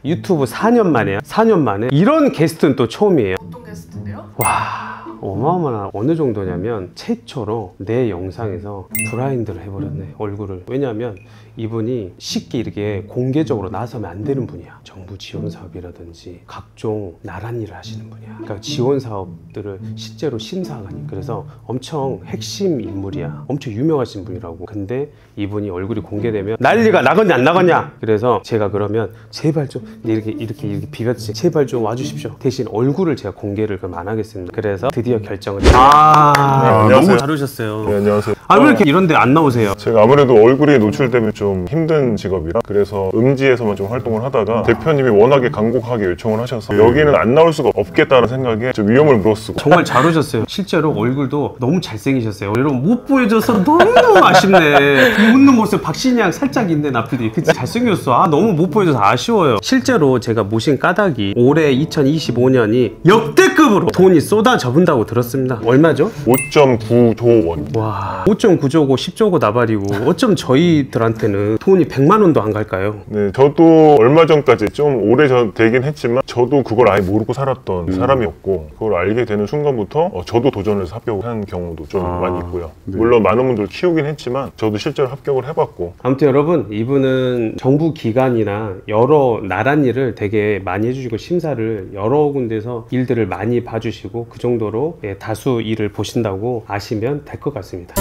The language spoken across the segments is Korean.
유튜브 4년 만에요. 4년 만에 이런 게스트는 또 처음이에요. 어떤 게스트인데요? 와, 어마어마한. 어느 정도냐면 최초로 내 영상에서 브라인드를 해버렸네, 얼굴을. 왜냐하면 이분이 쉽게 이렇게 공개적으로 나서면 안 되는 분이야. 정부 지원 사업이라든지 각종 나란 일을 하시는 분이야. 그러니까 지원 사업들을 실제로 심사하니, 그래서 엄청 핵심 인물이야. 엄청 유명하신 분이라고. 근데 이분이 얼굴이 공개되면 난리가 나겠냐 안 나겠냐. 그래서 제가 그러면 제발 좀 이렇게 비볐지, 제발 좀 와주십시오. 대신 얼굴을 제가 공개를 그럼 안 하겠습니다. 그래서 드디어 결정을. 너무 잘 오셨어요. 네, 안녕하세요. 아, 왜 이렇게 이런데 안 나오세요? 제가 아무래도 얼굴이 노출되면 좀 힘든 직업이라, 그래서 음지에서만 좀 활동을 하다가 대표님이 워낙에 간곡하게 요청을 하셔서 여기는 안 나올 수가 없겠다는 생각에 좀 위험을 무릅쓰고. 정말 잘 오셨어요. 실제로 얼굴도 너무 잘생기셨어요. 여러분 못 보여줘서 너무 아쉽네. 웃는 모습 박신양 살짝 있네, 나필이. 그치, 잘생겼어. 아, 너무 못 보여줘서 아쉬워요. 실제로 제가 모신 까닭이 올해 2025년이 역대급으로 돈이 쏟아져본다고 들었습니다. 얼마죠? 5.9조 원. 와, 5.9조고 10조고 나발이고 어쩜 저희들한테는 돈이 100만 원도 안 갈까요? 네, 저도 얼마 전까지 좀 오래전 되긴 했지만 저도 그걸 아예 모르고 살았던 사람이었고, 그걸 알게 되는 순간부터 저도 도전해서 합격을 한 경우도 좀 많이 있고요. 네. 물론 많은 분들 키우긴 했지만 저도 실제로 합격을 해봤고. 아무튼 여러분, 이분은 정부 기관이나 여러 나란 일을 되게 많이 해주시고 심사를 여러 군데서 일들을 많이 봐주시고 그 정도로 다수 일을 보신다고 아시면 될 것 같습니다.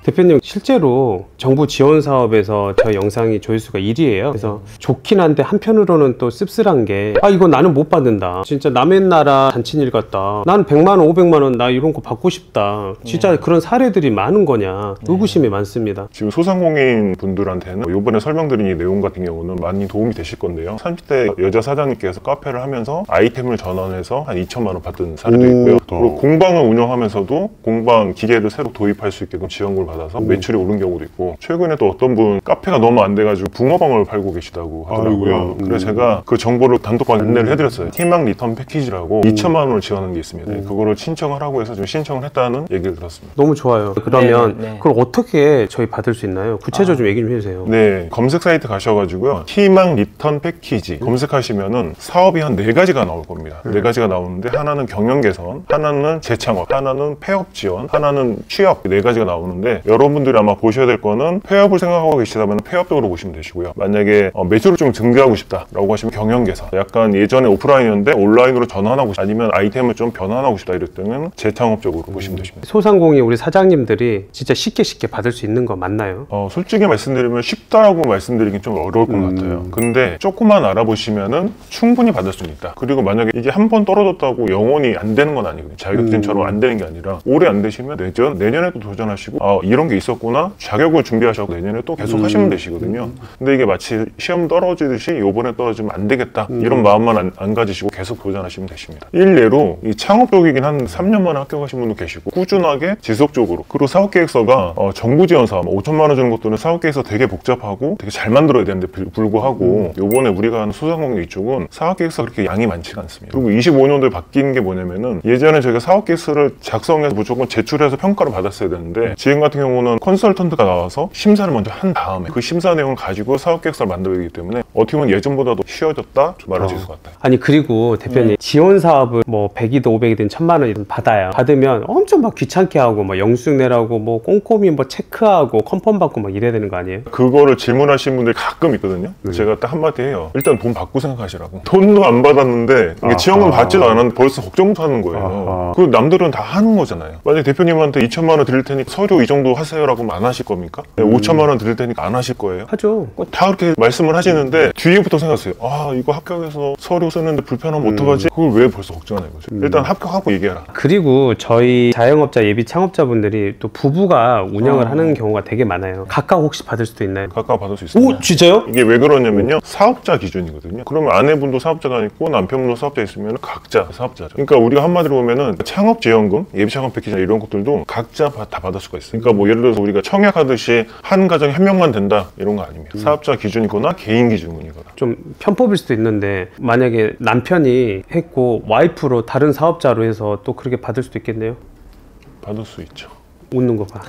대표님, 실제로 정부 지원 사업에서 저희 영상이 조회수가 1위예요. 그래서 좋긴 한데 한편으로는 또 씁쓸한 게, 아, 이거 나는 못 받는다. 진짜 남의 나라 잔친일 같다. 난 100만 원, 500만 원 나 이런 거 받고 싶다. 진짜 그런 사례들이 많은 거냐, 의구심이 많습니다. 지금 소상공인 분들한테는 이번에 설명드린 이 내용 같은 경우는 많이 도움이 되실 건데요. 30대 여자 사장님께서 카페를 하면서 아이템을 전환해서 한 2천만 원 받은 사례도 있고요. 그리고 공방을 운영하면서도 공방 기계를 새로 도입할 수 있게끔 지원금을 받아서 매출이 오른 경우도 있고, 최근에 또 어떤 분 카페가 너무 안 돼가지고 붕어빵을 팔고 계시다고 하더라고요. 그래서 제가 그 정보를 단톡방에 안내를 해드렸어요. 희망 리턴 패키지라고 2천만 원을 지원하는 게 있습니다. 그거를 신청을 하고 해서 좀 신청을 했다는 얘기를 들었습니다. 너무 좋아요. 그러면 그걸 어떻게 저희 받을 수 있나요? 구체적으로 좀 얘기 좀 해주세요. 네, 검색 사이트 가셔가지고요, 희망 리턴 패키지 검색하시면은 사업이 한 4가지가 나올 겁니다. 4가지가 나오는데, 하나는 경영 개선, 하나는 재창업, 하나는 폐업 지원, 하나는 취업, 4가지가 나오는데, 여러분들이 아마 보셔야 될 거는 폐업을 생각하고 계시다면 폐업 쪽으로 보시면 되시고요. 만약에 매출을 좀 증대하고 싶다라고 하시면 경영 개선, 약간 예전에 오프라인이었는데 온라인으로 전환하고 싶다, 아니면 아이템을 좀 변환하고 싶다 이럴 때는 재창업 쪽으로 보시면 되십니다. 소상공인 우리 사장님들이 진짜 쉽게 받을 수 있는 거 맞나요? 솔직히 말씀드리면 쉽다라고 말씀드리긴 좀 어려울 것 같아요. 근데 조금만 알아보시면은 충분히 받을 수는 있다. 그리고 만약에 이게 한 번 떨어졌다고 영원히 안 되는 건 아니거든요. 자격증처럼 안 되는 게 아니라, 올해 안 되시면 내년에도 도전하시고, 이런 게 있었구나, 자격을 준비하셔서 내년에 또 계속 하시면 되시거든요. 근데 이게 마치 시험 떨어지듯이 요번에 떨어지면 안 되겠다 이런 마음만 안 가지시고 계속 도전하시면 되십니다. 일례로 이 창업 쪽이긴 한 3년 만에 합격하신 분도 계시고, 꾸준하게 지속적으로. 그리고 사업계획서가 정부 지원 사업 5천만 원 주는 것들은 사업계획서 되게 복잡하고 되게 잘 만들어야 되는데 불구하고 요번에 우리가 하는 소상공인 이쪽은 사업계획서 그렇게 양이 많지가 않습니다. 그리고 25년도에 바뀐 게 뭐냐면은, 예전에 저희가 사업계획서를 작성해서 무조건 제출해서 평가를 받았어야 되는데, 지금 같은 경우는 컨설턴트가 나와서 심사를 먼저 한 다음에 그 심사 내용을 가지고 사업계획서를 만들어야 되기 때문에 어떻게 보면 예전보다도 쉬워졌다 좀 말할 수 있을 것 같아요. 아니, 그리고 대표님, 지원 사업을 뭐 100이든 500이든 1000만 원이든 받으면 엄청 막 귀찮게 하고 막 영수증 내라고 뭐 꼼꼼히 뭐 체크하고 컨펌 받고 막 이래야 되는 거 아니에요? 그거를 질문하시는 분들이 가끔 있거든요. 제가 딱 한마디 해요. 일단 돈 받고 생각하시라고. 돈도 안 받았는데 이게 지원금 받지도 않았는데 벌써 걱정부터 하는 거예요. 그 남들은 다 하는 거잖아요. 만약에 대표님한테 2천만 원 드릴 테니까 서류 이 정도 하세요라고 하면 안 하실 겁니까? 5천만 원 드릴 테니까 안 하실 거예요? 하죠. 다 그렇게 말씀을 하시는데 뒤에부터 생각하세요. 이거 합격해서 서류 쓰는데 불편하면 어떡하지? 그걸 왜 벌써 걱정하는 거죠? 일단 합격하고 얘기해라. 그리고 저희 자영업자 예비 창업자분들이 또 부부가 운영을 하는 경우가 되게 많아요. 각각 혹시 받을 수도 있나요? 각각 받을 수 있습니다. 오, 진짜요? 이게 왜 그러냐면요, 사업자 기준이거든요. 그러면 아내분도 사업자가 있고 남편분도 사업자 있으면 각자 사업자죠. 그러니까 우리가 한마디로 보면은 창업지원금, 예비창업 패키지 이런 것들도 각자 다 받을 수가 있어요. 그러니까 뭐 예를 들어서 우리가 청약하듯이 한 가정에 한 명만 된다 이런 거 아닙니다. 사업자 기준이거나 개인 기준이거나. 좀 편법일 수도 있는데, 만약에 남편이 했고 와이프로 다른 사업자로 해서 또 그렇게 받을 수도 있겠네요? 받을 수 있죠. 웃는 거 봐.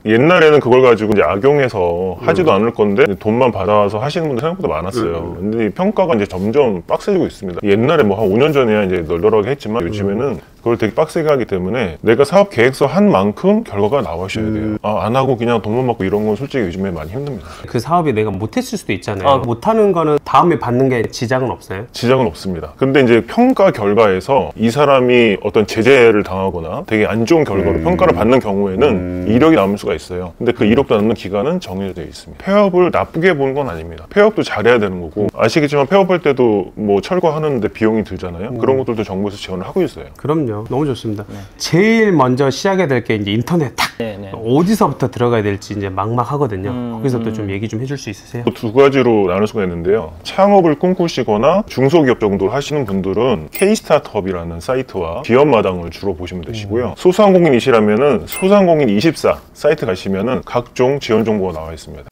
옛날에는 그걸 가지고 이제 악용해서 하지도 않을 건데 돈만 받아와서 하시는 분들 생각보다 많았어요. 근데 이 평가가 이제 점점 빡세지고 있습니다. 옛날에 뭐 한 5년 전에야 이제 널널하게 했지만 요즘에는 그걸 되게 빡세게 하기 때문에 내가 사업 계획서 한 만큼 결과가 나오셔야 돼요. 안 하고 그냥 돈만 받고 이런 건 솔직히 요즘에 많이 힘듭니다. 그 사업이 내가 못했을 수도 있잖아요. 못하는 거는 다음에 받는 게 지장은 없어요? 지장은 없습니다. 근데 이제 평가 결과에서 이 사람이 어떤 제재를 당하거나 되게 안 좋은 결과로 평가를 받는 경우에는 이력이 남을 수가 있어요. 근데 그 이력도 남는 기간은 정해져 있습니다. 폐업을 나쁘게 보는 건 아닙니다. 폐업도 잘해야 되는 거고 아시겠지만 폐업할 때도 뭐 철거하는데 비용이 들잖아요. 그런 것들도 정부에서 지원을 하고 있어요. 그럼요. 너무 좋습니다. 제일 먼저 시작해야 될 게 이제 인터넷 탁 어디서부터 들어가야 될지 이제 막막하거든요. 거기서부터 좀 얘기 좀 해줄 수 있으세요? 두 가지로 나눌 수가 있는데요. 창업을 꿈꾸시거나 중소기업 정도로 하시는 분들은 K-스타트업이라는 사이트와 기업마당을 주로 보시면 되시고요. 소상공인이시라면은 소상공인24 사이트 가시면은 각종 지원 정보가 나와 있습니다.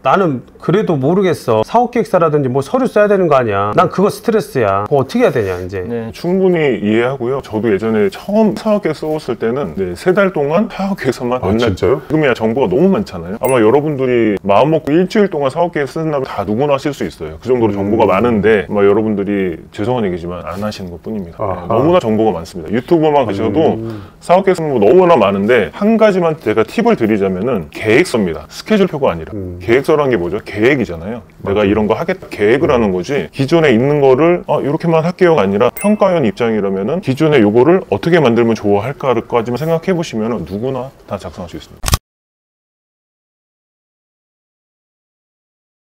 나는 그래도 모르겠어. 사업계획서라든지 뭐 서류 써야 되는 거 아니야. 난 그거 스트레스야. 그거 어떻게 해야 되냐 이제. 충분히 이해하고요. 저도 예전에 처음 사업계획서 썼을 때는 3달 동안 사업계획서만 맨날 진짜요? 지금이야 정보가 너무 많잖아요. 아마 여러분들이 마음먹고 일주일 동안 사업계획 쓰는다면 다 누구나 하실 수 있어요. 그 정도로 정보가 많은데 아마 여러분들이 죄송한 얘기지만 안 하시는 것 뿐입니다. 너무나 정보가 많습니다. 유튜브만 가셔도 사업계획 쓰는 거 너무나 많은데 한 가지만 제가 팁을 드리자면은 계획서입니다. 스케줄표가 아니라 계획서라는 게 뭐죠? 계획이잖아요. 내가 이런 거 하겠다. 계획을 하는 거지. 기존에 있는 거를 이렇게만 할게요가 아니라 평가원 입장이라면은 기존에 요거를 어떻게 만들면 좋아할까까지만 생각해 보시면은 누구나 다 작성할 수 있습니다.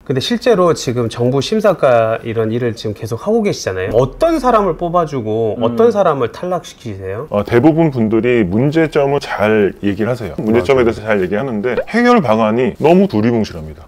근데 실제로 지금 정부 심사과 이런 일을 지금 계속 하고 계시잖아요. 어떤 사람을 뽑아주고 어떤 사람을 탈락시키세요? 대부분 분들이 문제점을 잘 얘기를 하세요. 문제점에 대해서 잘 얘기하는데 해결 방안이 너무 두리뭉실합니다.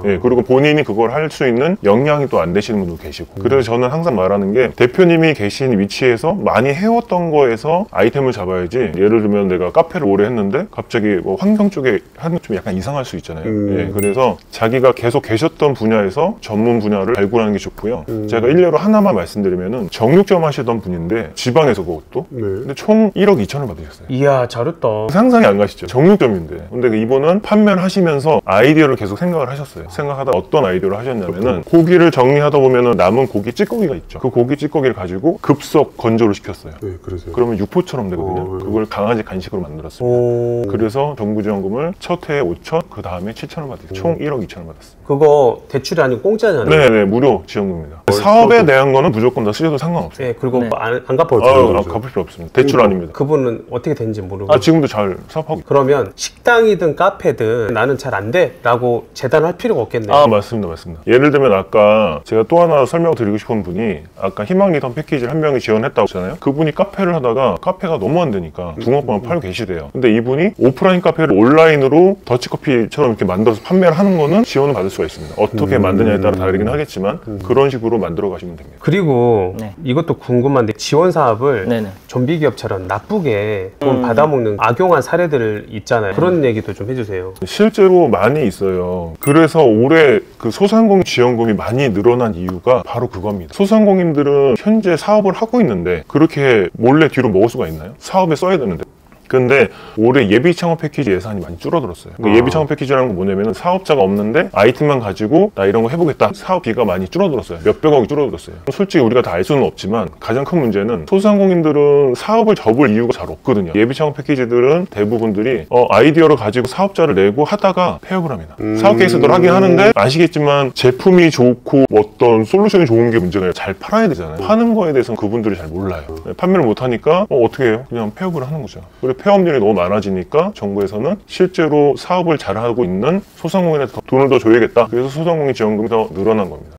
그리고 본인이 그걸 할 수 있는 역량이 또 안 되시는 분도 계시고 그래서 저는 항상 말하는 게 대표님이 계신 위치에서 많이 해왔던 거에서 아이템을 잡아야지 예를 들면 내가 카페를 오래 했는데 갑자기 뭐 환경 쪽에 하는 게 좀 약간 이상할 수 있잖아요. 그래서 자기가 계속 계셨던 분야에서 전문 분야를 발굴하는 게 좋고요. 제가 일례로 하나만 말씀드리면은 정육점 하시던 분인데 지방에서 그것도 근데 총 1억 2천을 받으셨어요. 이야 잘했다. 상상이 안 가시죠? 정육점인데 근데 이분은 판매를 하시면서 아이디어를 계속 생각을 하셨어요. 생각하다 어떤 아이디어를 하셨냐면은 고기를 정리하다 보면은 남은 고기 찌꺼기가 있죠. 그 고기 찌꺼기를 가지고 급속 건조를 시켰어요. 그러세요. 그러면 육포처럼 되거든요. 그걸 강아지 간식으로 만들었습니다. 그래서 정부 지원금을 첫 해에 5천, 그 다음에 7천을 받았어요. 총 1억 2천을 받았습니다. 그거 대출이 아니고 공짜잖아요. 네네, 무료 지원금입니다. 사업에 대한 거는 무조건 다 쓰셔도 상관없어요. 그리고 안 갚아도 갚을 필요 없습니다. 대출 아닙니다. 그분은 어떻게 된지 모르고 지금도 잘 사업하고 그러면 식당이든 카페든 나는 잘 안 돼 라고 재단할 필요가 없겠네요. 맞습니다. 예를 들면 아까 제가 또 하나 설명드리고 싶은 분이 아까 희망 리턴 패키지를 한 명이 지원했다고 했잖아요. 그분이 카페를 하다가 카페가 너무 안 되니까 붕어빵을 팔고 계시대요. 근데 이분이 오프라인 카페를 온라인으로 더치커피처럼 이렇게 만들어서 판매를 하는 거는 지원을 받을 수가 있습니다. 어떻게 만드냐에 따라 다르긴 하겠지만 그런 식으로 만들어 가시면 됩니다. 그리고 이것도 궁금한데 지원 사업을 좀비 기업처럼 나쁘게 돈 받아먹는 악용한 사례들 있잖아요. 그런 얘기도 좀 해주세요. 실제로 많이 있어요. 그래서 올해 그 소상공인 지원금이 많이 늘어난 이유가 바로 그겁니다. 소상공인들은 현재 사업을 하고 있는데 그렇게 몰래 뒤로 먹을 수가 있나요? 사업에 써야 되는데. 근데 올해 예비 창업 패키지 예산이 많이 줄어들었어요. 그러니까 예비 창업 패키지라는 건 뭐냐면 사업자가 없는데 아이템만 가지고 나 이런 거 해보겠다. 사업비가 많이 줄어들었어요. 몇백억이 줄어들었어요. 솔직히 우리가 다 알 수는 없지만 가장 큰 문제는 소상공인들은 사업을 접을 이유가 잘 없거든요. 예비 창업 패키지들은 대부분들이 아이디어를 가지고 사업자를 내고 하다가 폐업을 합니다. 사업 케이스들 하긴 하는데 아시겠지만 제품이 좋고 어떤 솔루션이 좋은 게 문제가 아니라 잘 팔아야 되잖아요. 파는 거에 대해서는 그분들이 잘 몰라요. 판매를 못하니까 어떻게 해요? 그냥 폐업을 하는 거죠. 폐업률이 너무 많아지니까 정부에서는 실제로 사업을 잘하고 있는 소상공인한테 돈을 더 줘야겠다. 그래서 소상공인 지원금이 더 늘어난 겁니다.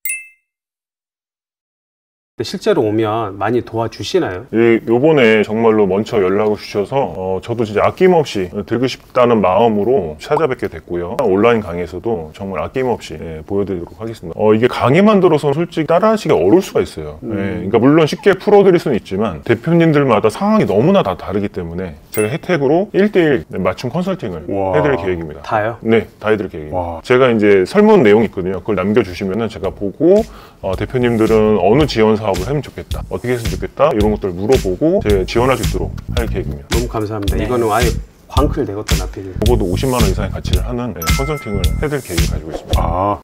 실제로 오면 많이 도와주시나요? 요번에 정말로 먼저 연락을 주셔서 저도 진짜 아낌없이 들고 싶다는 마음으로 찾아뵙게 됐고요. 온라인 강의에서도 정말 아낌없이 보여드리도록 하겠습니다. 이게 강의만 들어서 솔직히 따라하시기 어려울 수가 있어요. 그러니까 물론 쉽게 풀어드릴 수는 있지만 대표님들마다 상황이 너무나 다 다르기 때문에 제가 혜택으로 1:1 맞춤 컨설팅을 해드릴 계획입니다. 다요? 네, 다 해드릴 계획입니다. 제가 이제 설문 내용이 있거든요. 그걸 남겨주시면은 제가 보고 대표님들은 어느 지원사 사업을 하면 좋겠다, 어떻게 했으면 좋겠다, 이런 것들을 물어보고 제가 지원할 수 있도록 할 계획입니다. 너무 감사합니다. 네. 이거는 아예 광클 되겠다 나필. 적어도 50만 원 이상의 가치를 하는 컨설팅을 해드릴 계획을 가지고 있습니다. 아,